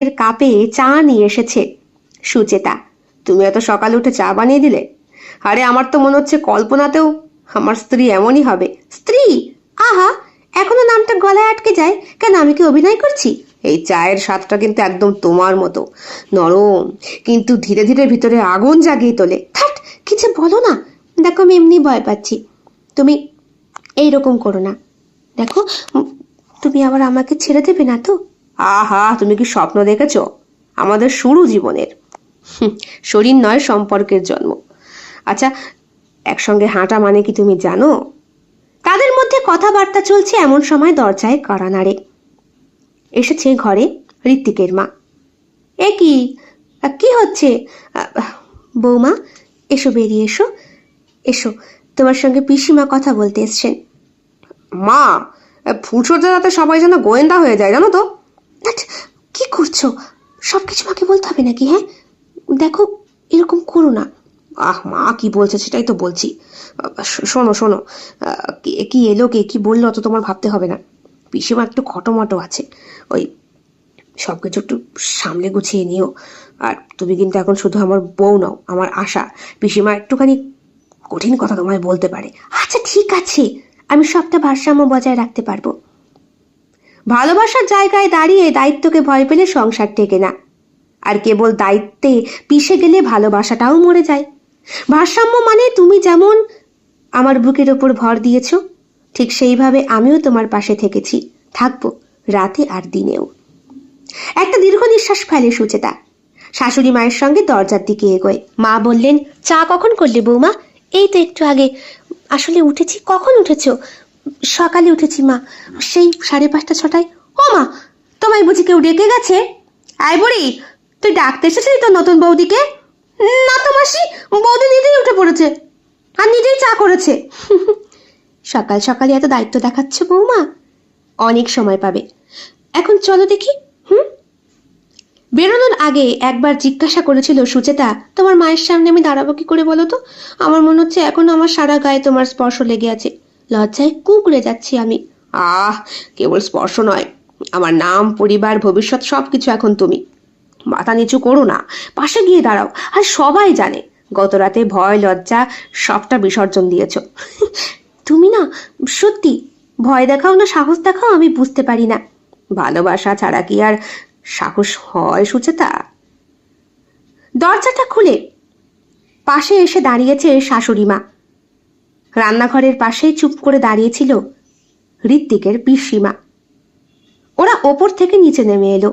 কাপে চা নিয়ে এসেছে সুচেতা। তুমি এত সকালে উঠে চা বানিয়ে দিলে? আরে আমার তো মনে হচ্ছে কল্পনাতেও আমার স্ত্রী এমনই হবে। স্ত্রী? আহা, এখনো নামটা গলায় আটকে যায় কেন? আমি কি অভিনয় করছি? এই চায়ের স্বাদটা কিন্তু একদম তোমার মতো নরম, কিন্তু ধীরে ধীরে ভিতরে আগুন জাগিয়ে তোলে। থাট, কিছু বলো না। দেখো আমি এমনি ভয় পাচ্ছি, তুমি এইরকম করো না। দেখো, তুমি আবার আমাকে ছেড়ে দেবে না তো? আহা, তুমি কি স্বপ্ন দেখেছো আমাদের শুরু জীবনের? শরীর নয়, সম্পর্কের জন্ম। আচ্ছা, একসঙ্গে হাঁটা মানে কি তুমি জানো? তাদের মধ্যে কথাবার্তা চলছে এমন সময় দরজায় কড়া নাড়ে। এসেছে ঘরে ঋত্বিকের মা। এ কি, কি হচ্ছে? বৌমা, এসো, বেরিয়ে এসো। এসো, তোমার সঙ্গে পিসিমা কথা বলতে এসছেন। মা, ফুলসজ্জা রাতে সবাই যেন গোয়েন্দা হয়ে যায়, জানো তো? কি করছো? সবকিছু মাকে বলতে হবে নাকি? হ্যাঁ, দেখো, এরকম করো না। আহ মা, কি বলছে সেটাই তো বলছি। শোনো শোনো, কি এলো, কে কি বললো অত তোমার ভাবতে হবে না। পিসিমা একটু খটোমটো আছে, ওই সবকিছু একটু সামলে গুছিয়ে নিও। আর তুমি কিন্তু এখন শুধু আমার বউ নাও, আমার আশা। পিসিমা একটুখানি কঠিন কথা তোমায় বলতে পারে। আচ্ছা ঠিক আছে, আমি সবটা ভারসাম্য বজায় রাখতে পারবো। ভালোবাসার জায়গায় দাঁড়িয়ে দায়িত্বকে ভয় পেলে সংসার টেকে না, আর কেবল দায়িত্বে পিষে গেলে ভালোবাসাটাও মরে যায়। ভারসাম্য মানে তুমি যেমন আমার বুকের ওপর ভর দিয়েছ, ঠিক সেইভাবে আমিও তোমার পাশে থেকেছি, থাকবো, রাতে আর দিনেও। একটা দীর্ঘ নিঃশ্বাস ফেলে সুচেতা। শাশুড়ি মায়ের সঙ্গে দরজার দিকে এগোয়। মা বললেন, চা কখন করলে বৌমা? এই তো একটু আগে। আসলে উঠেছি। কখন উঠেছো? সকালে উঠেছি মা, সেই 5:30-6টায়। ও মা, তোমায় বুঝি কেউ ডেকে গেছে? আয় বুড়ি, তুই ডাকতে এসেছিলি তো নতুন বৌদিকে? না তো মাসি, বৌদি নিজেই উঠে পড়েছে আর নিজেই চা করেছে। সকাল সকালে এত দায়িত্ব দেখাচ্ছে বৌমা? অনেক সময় পাবে, এখন চলো দেখি। বেরোনোর আগে একবার জিজ্ঞাসা করেছিল সুচেতা, তোমার মায়ের সামনে আমি দাঁড়াবো কি করে বলো তো? আমার মনে হচ্ছে এখনো আমার সারা গায়ে তোমার স্পর্শ লেগে আছে। লজ্জায় কুঁকড়ে যাচ্ছি আমি। আহ, কেবল স্পর্শ নয়, আমার নাম, পরিবার, ভবিষ্যৎ সবকিছু এখন তুমি। মাথা নিচু করো না, পাশে গিয়ে দাঁড়াও। আর সবাই জানে গত রাতে ভয় লজ্জা সবটা বিসর্জন দিয়েছ। তুমি না, সত্যি ভয় দেখাও না সাহস দেখাও আমি বুঝতে পারি না। ভালোবাসা ছাড়া কি আর সাহস হয় সুচেতা? দরজাটা খুলে পাশে এসে দাঁড়িয়েছে শাশুড়ি মা। রান্নাঘরের পাশেই চুপ করে দাঁড়িয়েছিল ঋত্বিকের পিসিমা। ওরা ওপর থেকে নিচে নেমে এলো।